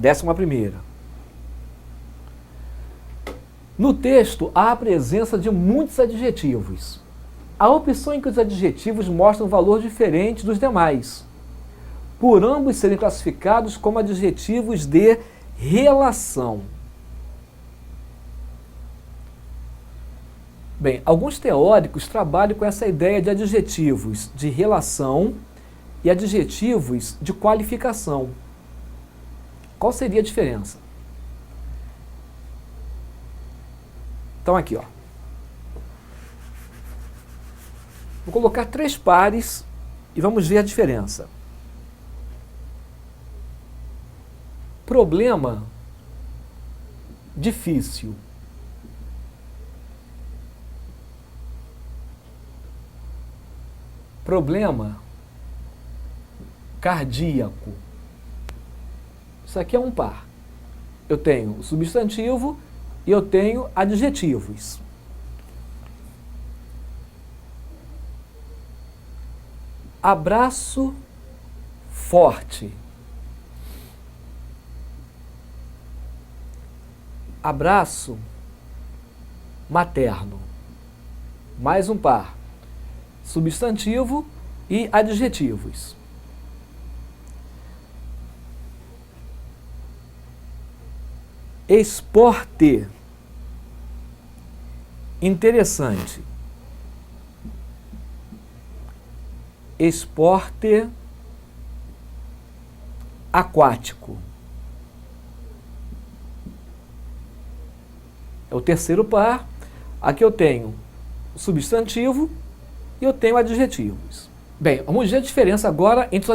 11ª. No texto, há a presença de muitos adjetivos. A opção em que os adjetivos mostram um valor diferente dos demais, por ambos serem classificados como adjetivos de relação. Bem, alguns teóricos trabalham com essa ideia de adjetivos de relação e adjetivos de qualificação. Qual seria a diferença? Então aqui, ó. Vou colocar 3 pares e vamos ver a diferença. Problema difícil. Problema cardíaco. Isso aqui é um par. Eu tenho o substantivo e eu tenho adjetivos. Abraço forte. Abraço materno. Mais um par. Substantivo e adjetivos. Esporte. Interessante. Esporte aquático. É o terceiro par. Aqui eu tenho o substantivo e eu tenho adjetivos. Bem, vamos ver a diferença agora entre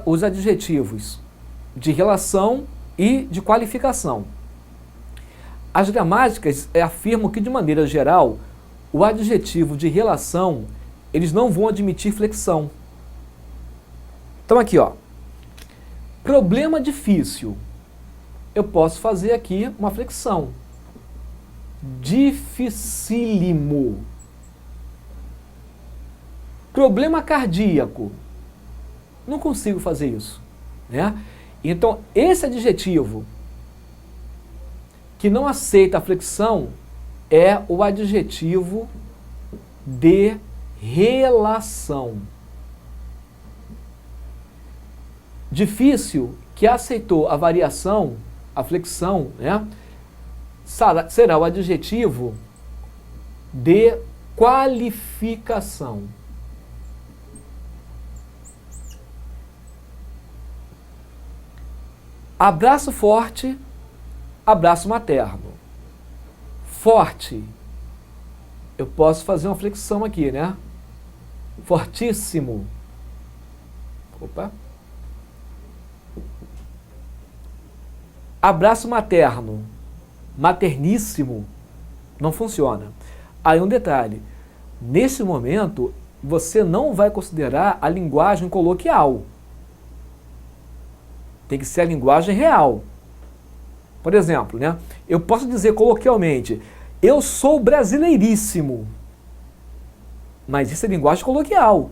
os adjetivos de relação e de qualificação. As gramáticas afirmam que, de maneira geral, o adjetivo de relação, eles não vão admitir flexão. Então aqui, ó, problema difícil. Eu posso fazer aqui uma flexão. Dificílimo. Problema cardíaco. Não consigo fazer isso, né? Então, esse adjetivo que não aceita a flexão é o adjetivo de relação. Difícil, que aceitou a variação, a flexão, né? Será o adjetivo de qualificação. Abraço forte, abraço materno. Forte, eu posso fazer uma flexão aqui, né? Fortíssimo. Opa. Abraço materno. Materníssimo. Não funciona. Aí um detalhe. Nesse momento, você não vai considerar a linguagem coloquial. Tem que ser a linguagem real. Por exemplo, né? Eu posso dizer coloquialmente, eu sou brasileiríssimo. Mas isso é linguagem coloquial.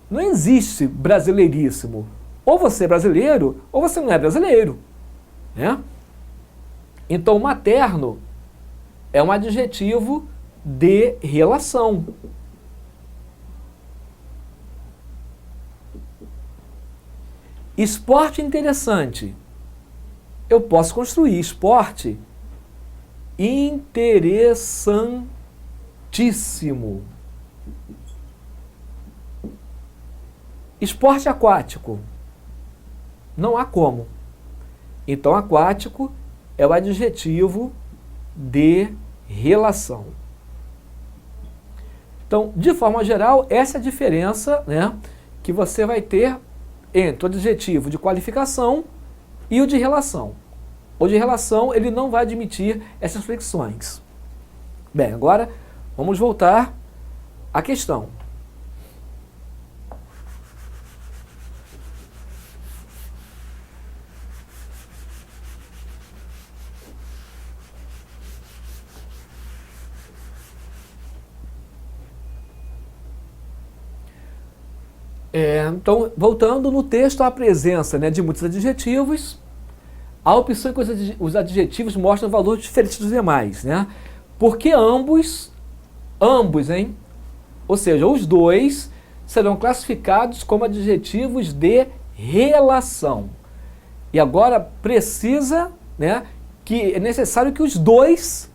Não existe brasileiríssimo. Ou você é brasileiro, ou você não é brasileiro. Né? Então, materno é um adjetivo de relação. Esporte interessante. Eu posso construir esporte interessantíssimo. Esporte aquático. Não há como. Então, aquático é o adjetivo de relação. Então, de forma geral, essa é a diferença, né, que você vai ter entre o adjetivo de qualificação e o de relação. O de relação, ele não vai admitir essas flexões. Bem, agora vamos voltar à questão. Então, voltando no texto, há a presença, né, de muitos adjetivos. A opção em que os adjetivos mostram valor diferente dos demais, né? Porque ambos, hein? Ou seja, os dois serão classificados como adjetivos de relação. E agora precisa, né, que é necessário que os dois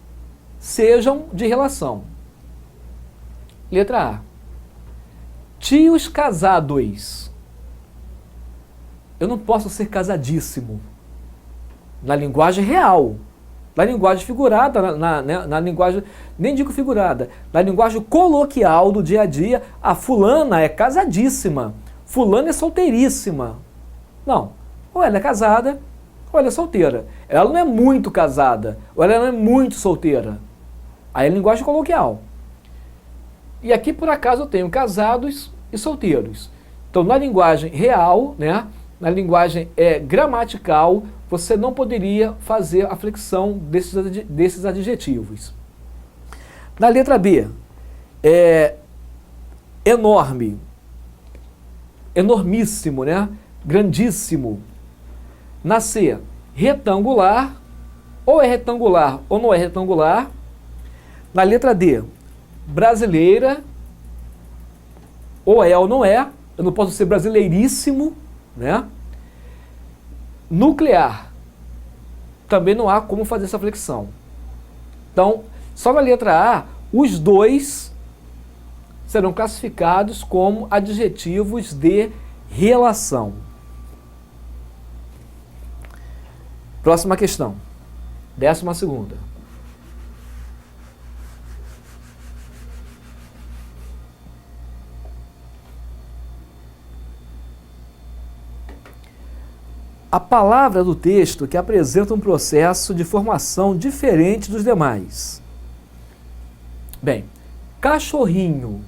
sejam de relação. Letra A. Tios casados. Eu não posso ser casadíssimo. Na linguagem real. Na linguagem figurada, na linguagem, nem digo figurada, na linguagem coloquial do dia a dia, a fulana é casadíssima, fulana é solteiríssima. Não, ou ela é casada, ou ela é solteira. Ela não é muito casada, ou ela não é muito solteira. Aí é linguagem coloquial. E aqui, por acaso, eu tenho casados e solteiros. Então, na linguagem real, né, na linguagem gramatical, você não poderia fazer a flexão desses adjetivos. Na letra B, enorme, enormíssimo, né? Grandíssimo. Na C, retangular, ou é retangular ou não é retangular. Na letra D, brasileira, ou é ou não é. Eu não posso ser brasileiríssimo, né? Nuclear, também não há como fazer essa flexão. Então, só na letra A, os dois serão classificados como adjetivos de relação. Próxima questão, 12ª. A palavra do texto que apresenta um processo de formação diferente dos demais. Bem, cachorrinho.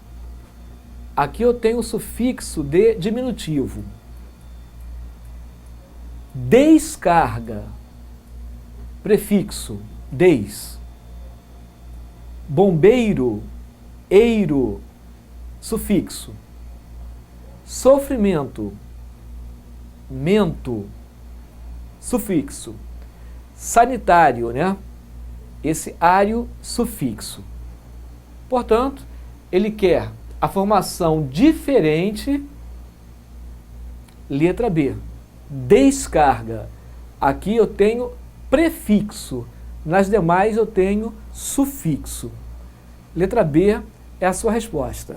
Aqui eu tenho o sufixo de diminutivo. Descarga. Prefixo, des. Bombeiro, eiro, sufixo. Sofrimento, mento, sufixo. Sanitário, né? Esse ário, sufixo. Portanto, ele quer a formação diferente, letra B. Descarga. Aqui eu tenho prefixo, nas demais eu tenho sufixo. Letra B é a sua resposta.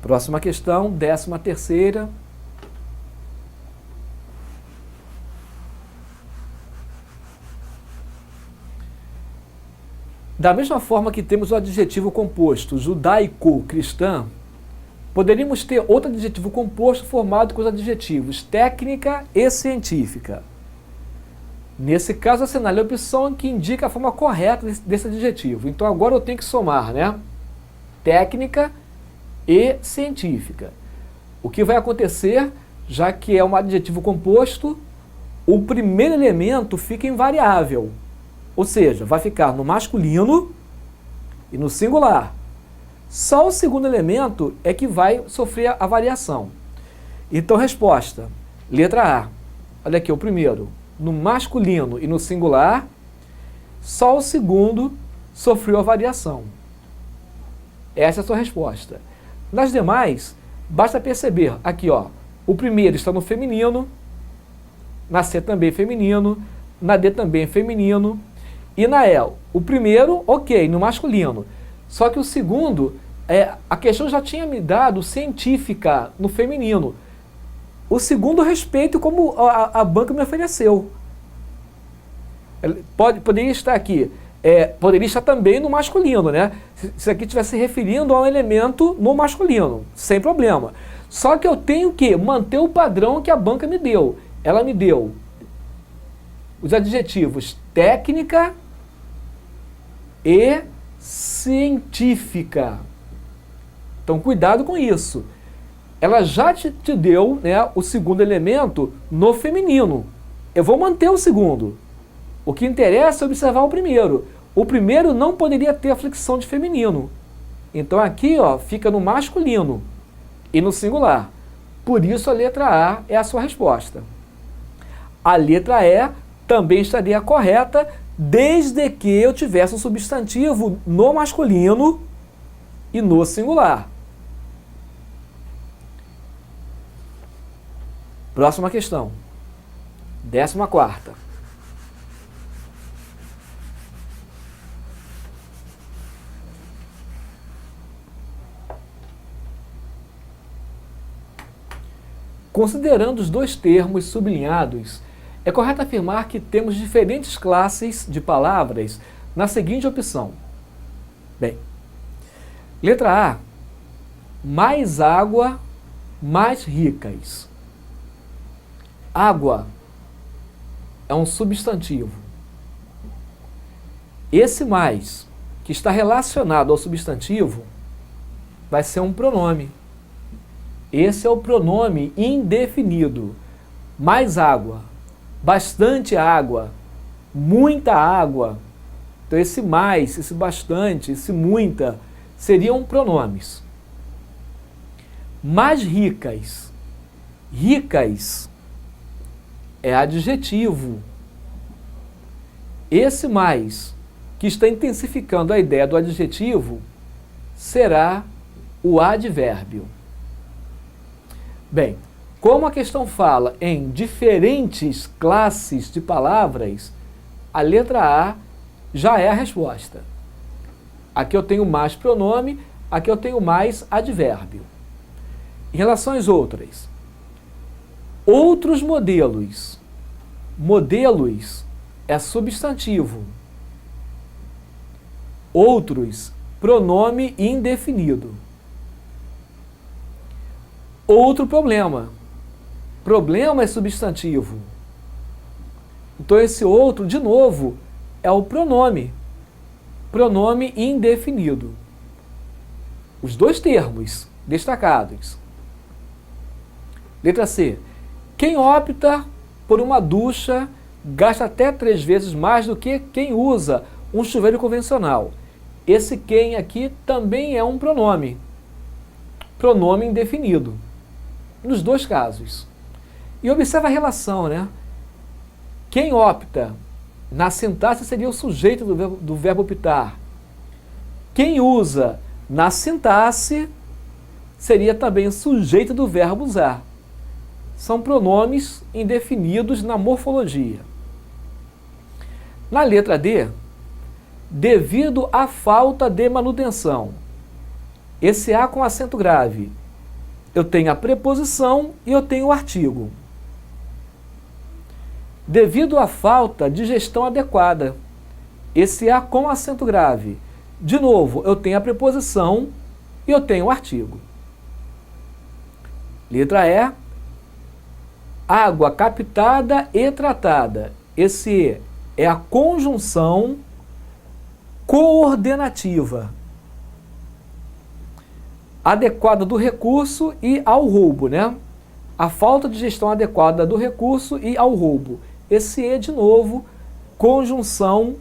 Próxima questão, 13ª. Da mesma forma que temos o adjetivo composto judaico-cristã, poderíamos ter outro adjetivo composto formado com os adjetivos técnica e científica. Nesse caso, assinale a opção que indica a forma correta desse adjetivo. Então agora eu tenho que somar, né? Técnica e científica. O que vai acontecer, já que é um adjetivo composto, o primeiro elemento fica invariável. Ou seja, vai ficar no masculino e no singular. Só o segundo elemento é que vai sofrer a variação. Então, resposta, letra A. Olha aqui, o primeiro, no masculino e no singular, só o segundo sofreu a variação. Essa é a sua resposta. Nas demais, basta perceber, aqui ó, o primeiro está no feminino, na C também feminino, na D também feminino, e na E, o primeiro, ok, no masculino. Só que o segundo, a questão já tinha me dado científica no feminino. O segundo respeito como a banca me ofereceu. Poderia estar aqui, poderia estar também no masculino, né? Se aqui estivesse se referindo a um elemento no masculino, sem problema. Só que eu tenho que manter o padrão que a banca me deu. Ela me deu os adjetivos técnica e científica. Então, cuidado com isso. Ela já te deu, né, o segundo elemento no feminino. Eu vou manter o segundo. O que interessa é observar o primeiro. O primeiro não poderia ter a flexão de feminino. Então, aqui ó, fica no masculino e no singular. Por isso a letra A é a sua resposta. A letra E também estaria correta, desde que eu tivesse um substantivo no masculino e no singular. Próxima questão. 14ª. Considerando os dois termos sublinhados, é correto afirmar que temos diferentes classes de palavras na seguinte opção. Bem, letra A, mais água, mais ricas. Água é um substantivo. Esse mais, que está relacionado ao substantivo, vai ser um pronome. Esse é o pronome indefinido. Mais água, bastante água, muita água. Então esse mais, esse bastante, esse muita, seriam pronomes. Mais ricas. Ricas é adjetivo. Esse mais, que está intensificando a ideia do adjetivo, será o advérbio. Bem, como a questão fala em diferentes classes de palavras, a letra A já é a resposta. Aqui eu tenho mais pronome, aqui eu tenho mais advérbio. Em relação às outras, outros modelos. Modelos é substantivo. Outros, pronome indefinido. Outro problema. Problema é substantivo. Então esse outro, de novo, é o pronome. Pronome indefinido. Os dois termos destacados. Letra C. Quem opta por uma ducha gasta até 3 vezes mais do que quem usa um chuveiro convencional. Esse quem aqui também é um pronome. Pronome indefinido. Nos dois casos. E observa a relação, né? Quem opta, na sintaxe seria o sujeito do verbo optar. Quem usa, na sintaxe, seria também o sujeito do verbo usar. São pronomes indefinidos na morfologia. Na letra D, devido à falta de manutenção. Esse A com acento grave. Eu tenho a preposição e eu tenho o artigo. Devido à falta de gestão adequada. Esse A com acento grave. De novo, eu tenho a preposição e eu tenho o artigo. Letra E. Água captada e tratada. Esse E é a conjunção coordenativa adequada do recurso e ao roubo, né? A falta de gestão adequada do recurso e ao roubo. Esse E, de novo, conjunção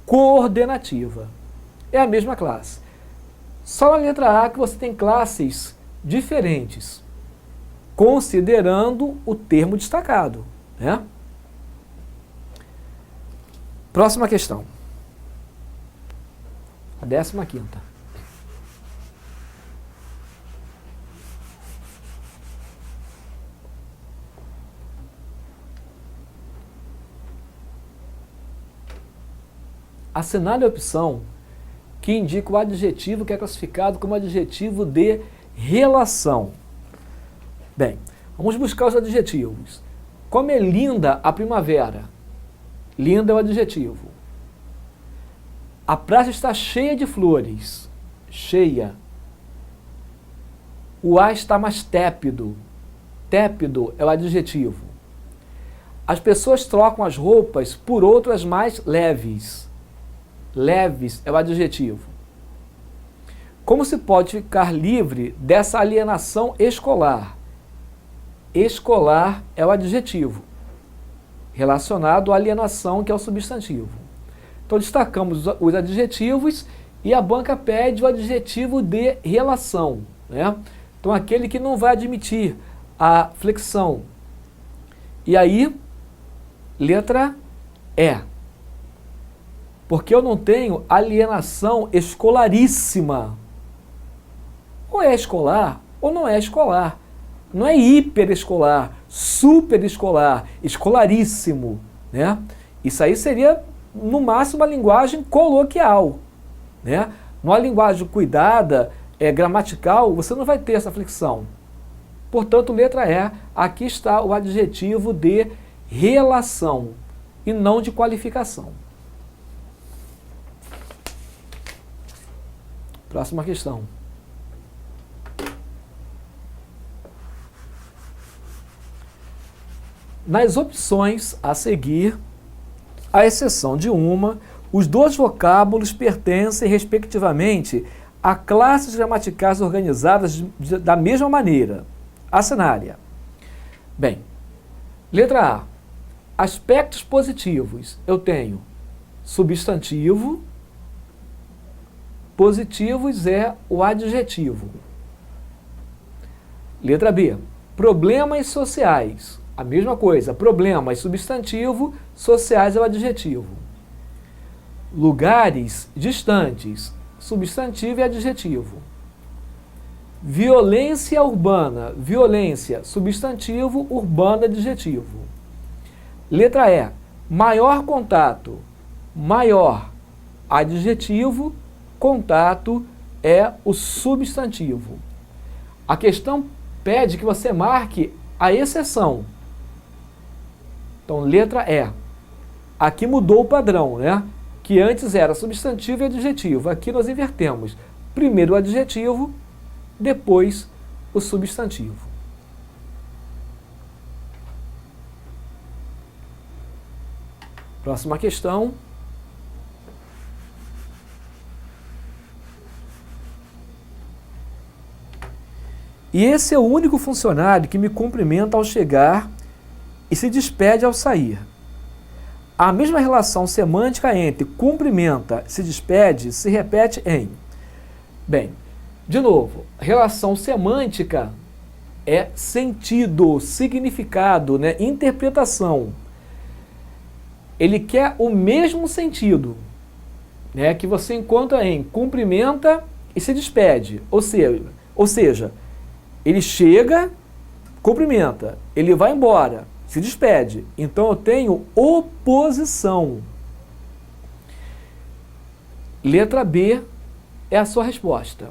coordenativa. É a mesma classe. Só na letra A que você tem classes diferentes, considerando o termo destacado, né? Próxima questão. A 15ª. Assinale a opção que indica o adjetivo que é classificado como adjetivo de relação. Bem, vamos buscar os adjetivos. Como é linda a primavera? Linda é o adjetivo. A praça está cheia de flores. Cheia. O ar está mais tépido. Tépido é o adjetivo. As pessoas trocam as roupas por outras mais leves. Leves é o adjetivo. Como se pode ficar livre dessa alienação escolar? Escolar é o adjetivo, relacionado à alienação, que é o substantivo. Então destacamos os adjetivos e a banca pede o adjetivo de relação, né? Então aquele que não vai admitir a flexão. E aí, letra E. Porque eu não tenho alienação escolaríssima. Ou é escolar ou não é escolar. Não é hiperescolar, superescolar, escolaríssimo, né? Isso aí seria, no máximo, uma linguagem coloquial, né? Numa linguagem cuidada, gramatical, você não vai ter essa flexão. Portanto, letra E, aqui está o adjetivo de relação e não de qualificação. Próxima questão. Nas opções a seguir, à exceção de uma, os dois vocábulos pertencem, respectivamente, a classes gramaticais organizadas da mesma maneira. Assinale-a. Bem, letra A. Aspectos positivos. Eu tenho substantivo, positivos é o adjetivo. Letra B. Problemas sociais. A mesma coisa, problemas, substantivo, sociais é o adjetivo. Lugares distantes, substantivo e adjetivo. Violência urbana, violência, substantivo, urbana, adjetivo. Letra E, maior contato, maior, adjetivo, contato é o substantivo. A questão pede que você marque a exceção. Então, letra E. Aqui mudou o padrão, né? Que antes era substantivo e adjetivo. Aqui nós invertemos. Primeiro o adjetivo, depois o substantivo. Próxima questão. E esse é o único funcionário que me cumprimenta ao chegar e se despede ao sair. A mesma relação semântica entre cumprimenta e se despede se repete em... Bem, de novo, relação semântica é sentido, significado, né? Interpretação. Ele quer o mesmo sentido, né? Que você encontra em cumprimenta e se despede. Ou seja, ele chega, cumprimenta, ele vai embora, se despede. Então eu tenho oposição. Letra B é a sua resposta.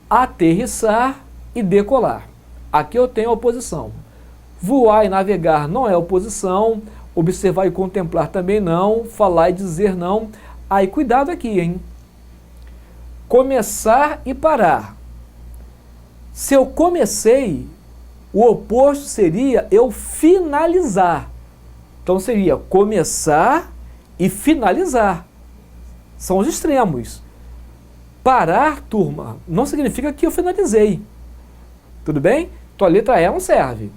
Aterrissar e decolar. Aqui eu tenho oposição. Voar e navegar não é oposição. Observar e contemplar também não. Falar e dizer não. Aí cuidado aqui, hein? Começar e parar. Se eu comecei, o oposto seria eu finalizar. Então seria começar e finalizar. São os extremos. Parar, turma, não significa que eu finalizei. Tudo bem? Então a letra E não serve.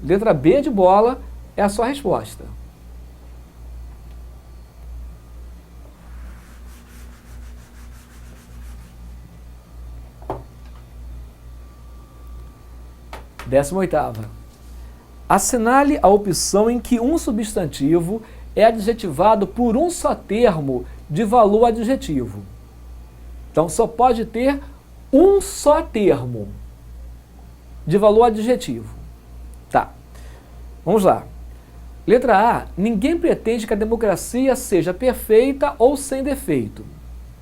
Letra B de bola é a sua resposta. Décima oitava. Assinale a opção em que um substantivo é adjetivado por um só termo de valor adjetivo. Então só pode ter um só termo de valor adjetivo. Tá. Vamos lá. Letra A. Ninguém pretende que a democracia seja perfeita ou sem defeito.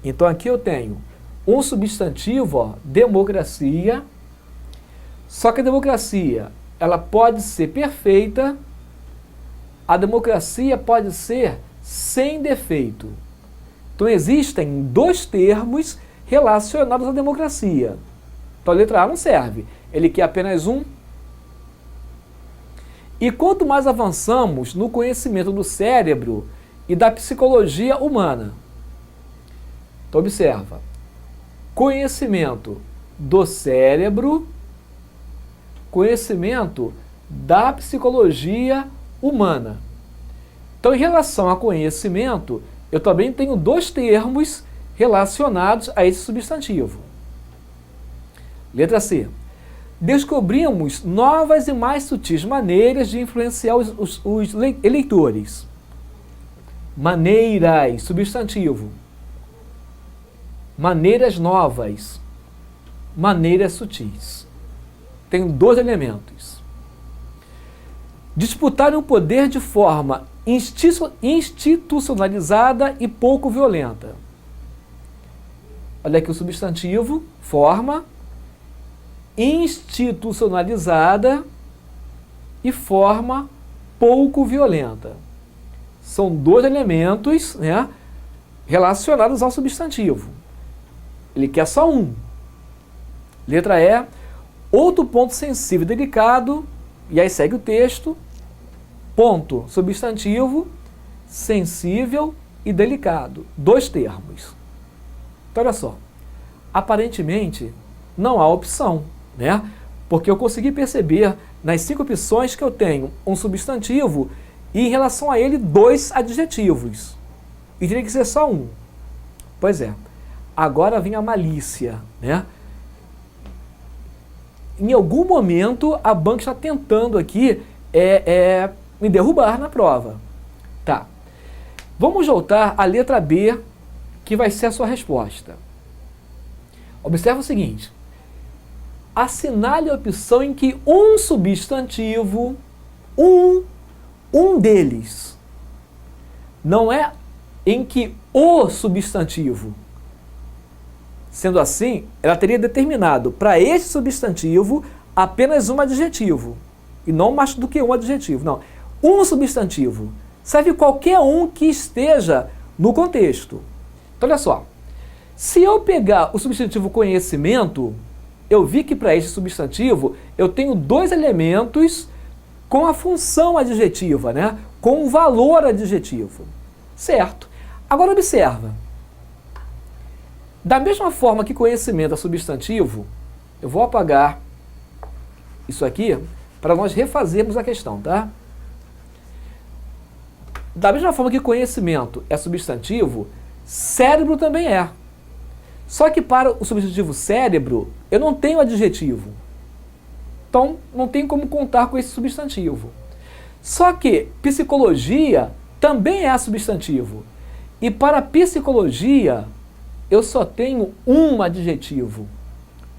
Então aqui eu tenho um substantivo, ó, democracia. Só que a democracia, ela pode ser perfeita, a democracia pode ser sem defeito. Então existem dois termos relacionados à democracia. Então a letra A não serve, ele quer apenas um. E quanto mais avançamos no conhecimento do cérebro e da psicologia humana, então observa, conhecimento do cérebro, conhecimento da psicologia humana. Então, em relação a conhecimento, eu também tenho dois termos relacionados a esse substantivo. Letra C. descobrimos novas e mais sutis maneiras de influenciar os eleitores. Maneiras, substantivo. Maneiras novas. Maneiras sutis. Tem dois elementos. Disputarem o poder de forma institucionalizada e pouco violenta. Olha aqui o substantivo, forma institucionalizada e forma pouco violenta. São dois elementos, né, relacionados ao substantivo. Ele quer só um. Letra E. Outro ponto sensível e delicado, e aí segue o texto. Ponto, substantivo, sensível e delicado. Dois termos. Então, olha só. Aparentemente, não há opção, né? Porque eu consegui perceber nas 5 opções que eu tenho um substantivo e em relação a ele 2 adjetivos. E teria que ser só um. Pois é. Agora vem a malícia, né? Em algum momento a banca está tentando aqui me derrubar na prova. Tá. Vamos voltar à letra B, que vai ser a sua resposta. Observe o seguinte. Assinale a opção em que um substantivo, um deles, não é em que o substantivo. Sendo assim, ela teria determinado para esse substantivo apenas um adjetivo. E não mais do que um adjetivo. Não. Um substantivo. Serve qualquer um que esteja no contexto. Então, olha só. Se eu pegar o substantivo conhecimento, eu vi que para esse substantivo eu tenho 2 elementos com a função adjetiva, né? Com o valor adjetivo. Certo. Agora observa. Da mesma forma que conhecimento é substantivo, eu vou apagar isso aqui para nós refazermos a questão, tá? Da mesma forma que conhecimento é substantivo, cérebro também é. Só que para o substantivo cérebro, eu não tenho adjetivo. Então, não tem como contar com esse substantivo. Só que psicologia também é substantivo. E para psicologia, eu só tenho um adjetivo.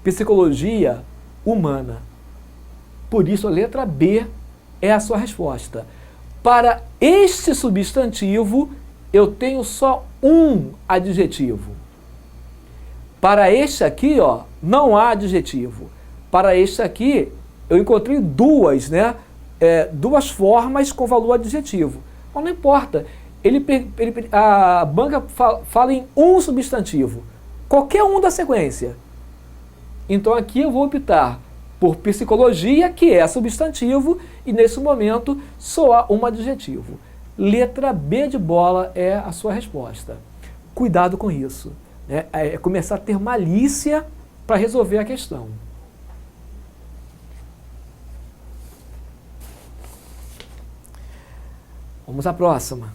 Psicologia humana. Por isso, a letra B é a sua resposta. Para este substantivo, eu tenho só um adjetivo. Para este aqui, ó, não há adjetivo. Para este aqui, eu encontrei 2, né? 2 formas com valor adjetivo. Mas não importa. A banca fala em um substantivo. Qualquer um da sequência. Então aqui eu vou optar por psicologia, que é substantivo, e nesse momento só há um adjetivo. Letra B de bola é a sua resposta. Cuidado com isso. Né? É começar a ter malícia para resolver a questão. Vamos à próxima.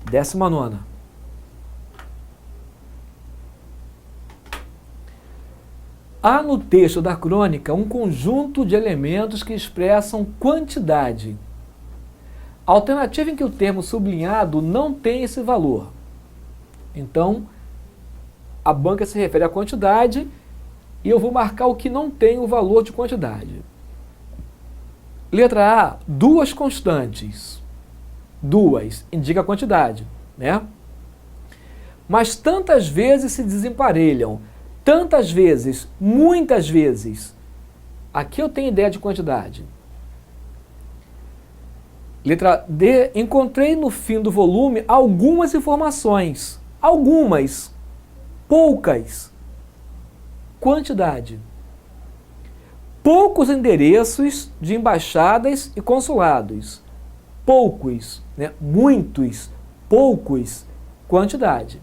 Décima nona. Há no texto da crônica um conjunto de elementos que expressam quantidade. A alternativa em que o termo sublinhado não tem esse valor. Então, a banca se refere à quantidade e eu vou marcar o que não tem o valor de quantidade. Letra A, 2 constantes. 2 indica a quantidade, né? Mas tantas vezes se desemparelham, tantas vezes, muitas vezes. Aqui eu tenho ideia de quantidade. Letra D, encontrei no fim do volume algumas informações. Algumas. Poucas. Quantidade. Poucos endereços de embaixadas e consulados. Poucos, né? Muitos, poucos, quantidade.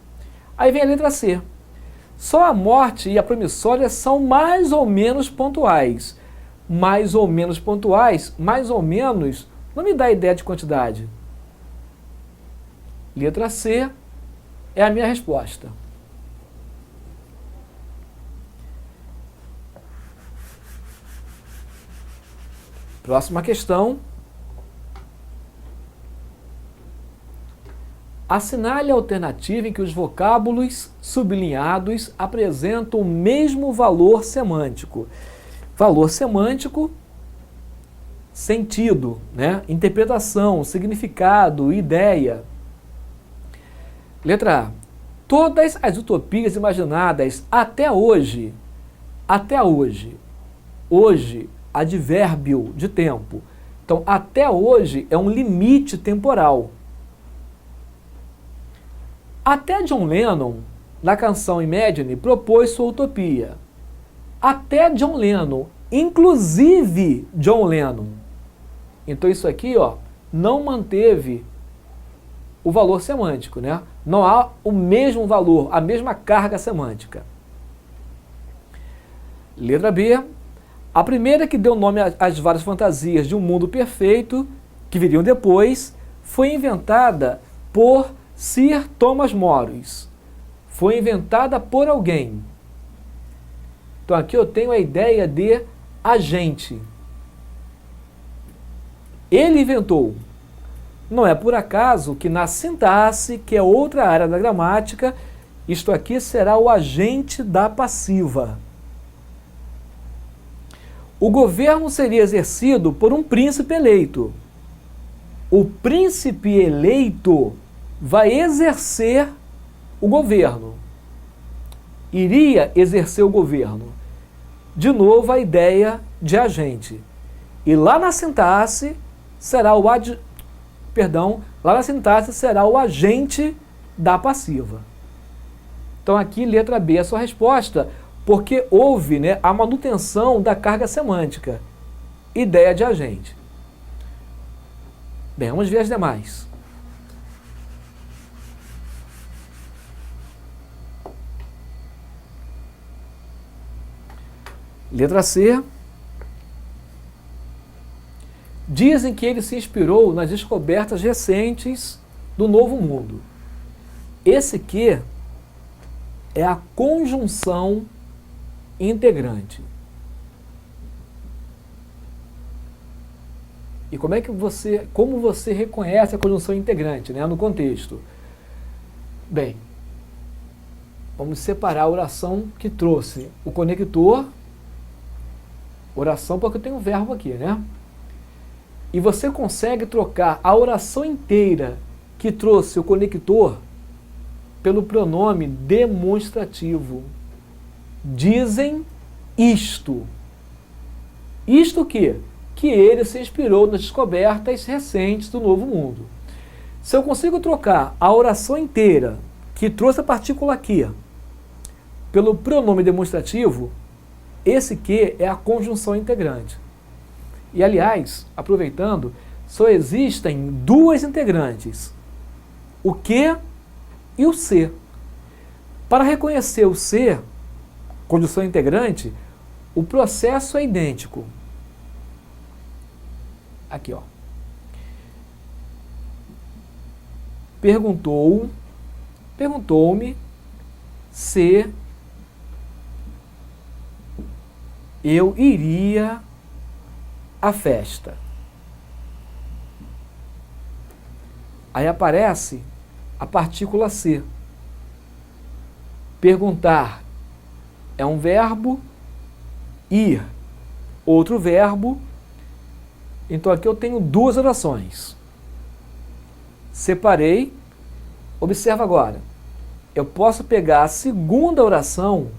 Aí vem a letra C. Só a morte e a promissória são mais ou menos pontuais. Mais ou menos pontuais, mais ou menos, não me dá ideia de quantidade. Letra C é a minha resposta. Próxima questão. Assinale a alternativa em que os vocábulos sublinhados apresentam o mesmo valor semântico. Valor semântico, sentido, né? Interpretação, significado, ideia. Letra A. Todas as utopias imaginadas até hoje, hoje, advérbio de tempo. Então, até hoje é um limite temporal. Até John Lennon, na canção Imagine, propôs sua utopia. Até John Lennon, inclusive John Lennon. Então isso aqui, ó, não manteve o valor semântico, né? Não há o mesmo valor, a mesma carga semântica. Letra B. A primeira que deu nome às várias fantasias de um mundo perfeito, que viriam depois, foi inventada por Sir Thomas More. Foi inventada por alguém. Então aqui eu tenho a ideia de agente. Ele inventou. Não é por acaso que na sintaxe, que é outra área da gramática, isto aqui será o agente da passiva. O governo seria exercido por um príncipe eleito. O príncipe eleito vai exercer o governo. Iria exercer o governo. De novo a ideia de agente. E lá na sintaxe será o agente da passiva. Então aqui letra B é a sua resposta, porque houve, né, a manutenção da carga semântica. Ideia de agente. Bem, vamos ver as demais. Letra C. Dizem que ele se inspirou nas descobertas recentes do Novo Mundo. Esse que é a conjunção integrante. E como você reconhece a conjunção integrante, né, no contexto? Bem, vamos separar a oração que trouxe o conector. Oração porque eu tenho um verbo aqui, né? E você consegue trocar a oração inteira que trouxe o conector pelo pronome demonstrativo. Dizem isto. Isto o quê? Que ele se inspirou nas descobertas recentes do Novo Mundo. Se eu consigo trocar a oração inteira que trouxe a partícula aqui pelo pronome demonstrativo, esse que é a conjunção integrante. E, aliás, aproveitando, só existem duas integrantes, o que e o se. Para reconhecer o se, conjunção integrante, o processo é idêntico. Aqui, ó. Perguntou-me se eu iria à festa. Aí aparece a partícula se. Perguntar é um verbo, ir, outro verbo. Então aqui eu tenho duas orações. Separei. Observa agora. Eu posso pegar a segunda oração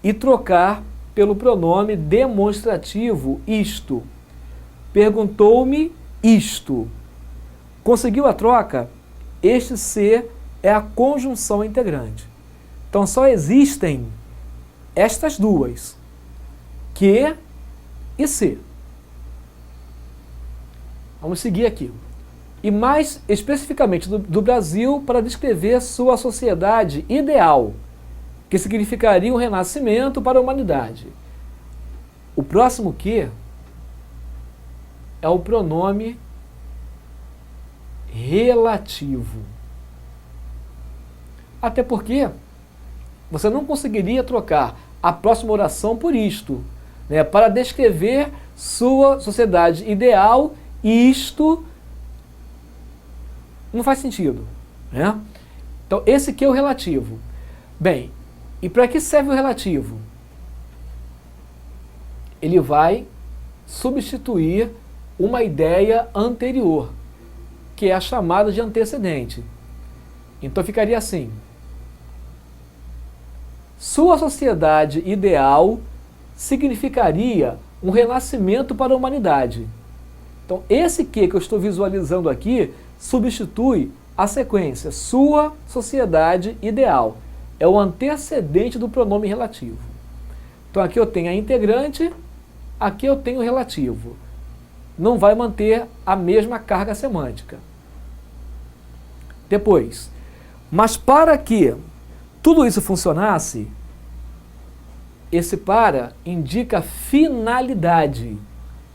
e trocar pelo pronome demonstrativo isto. Perguntou-me isto. Conseguiu a troca? Este se é a conjunção integrante. Então só existem estas duas, que e se. Vamos seguir aqui. E mais especificamente do Brasil, para descrever sua sociedade ideal, que significaria um renascimento para a humanidade. O próximo que é o pronome relativo. Até porque você não conseguiria trocar a próxima oração por isto, né? Para descrever sua sociedade ideal, isto não faz sentido, né? Então, esse aqui é o relativo. Bem, e para que serve o relativo? Ele vai substituir uma ideia anterior, que é a chamada de antecedente. Então ficaria assim: sua sociedade ideal significaria um renascimento para a humanidade. Então esse que eu estou visualizando aqui substitui a sequência sua sociedade ideal. É o antecedente do pronome relativo. Então aqui eu tenho a integrante, aqui eu tenho o relativo. Não vai manter a mesma carga semântica. Depois, mas para que tudo isso funcionasse, esse para indica finalidade,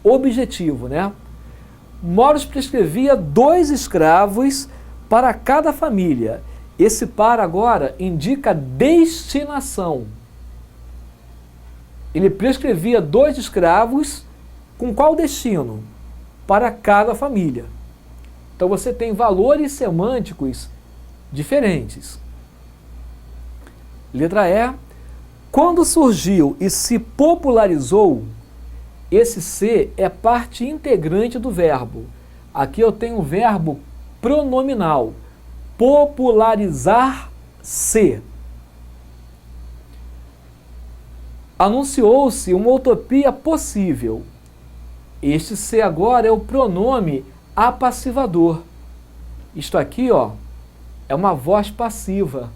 objetivo, né? Moros prescrevia 2 escravos para cada família. Esse para agora indica destinação. Ele prescrevia 2 escravos com qual destino? Para cada família. Então você tem valores semânticos diferentes. Letra E. Quando surgiu e se popularizou, esse se é parte integrante do verbo. Aqui eu tenho o verbo pronominal. Popularizar-se. Anunciou-se uma utopia possível. Este se agora é o pronome apassivador. Isto aqui, ó, é uma voz passiva.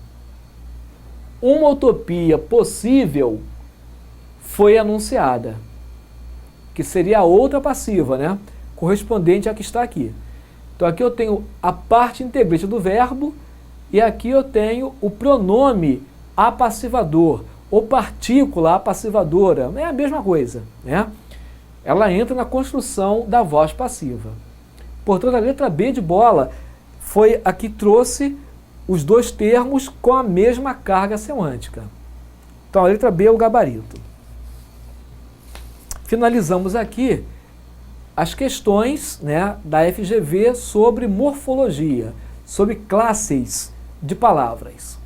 Uma utopia possível foi anunciada, que seria a outra passiva, né? Correspondente à que está aqui. Então aqui eu tenho a parte integrante do verbo e aqui eu tenho o pronome apassivador ou partícula apassivadora. É a mesma coisa, né? Ela entra na construção da voz passiva. Portanto, a letra B de bola foi a que trouxe os 2 termos com a mesma carga semântica. Então, a letra B é o gabarito. Finalizamos aqui as questões, né, da FGV sobre morfologia, sobre classes de palavras.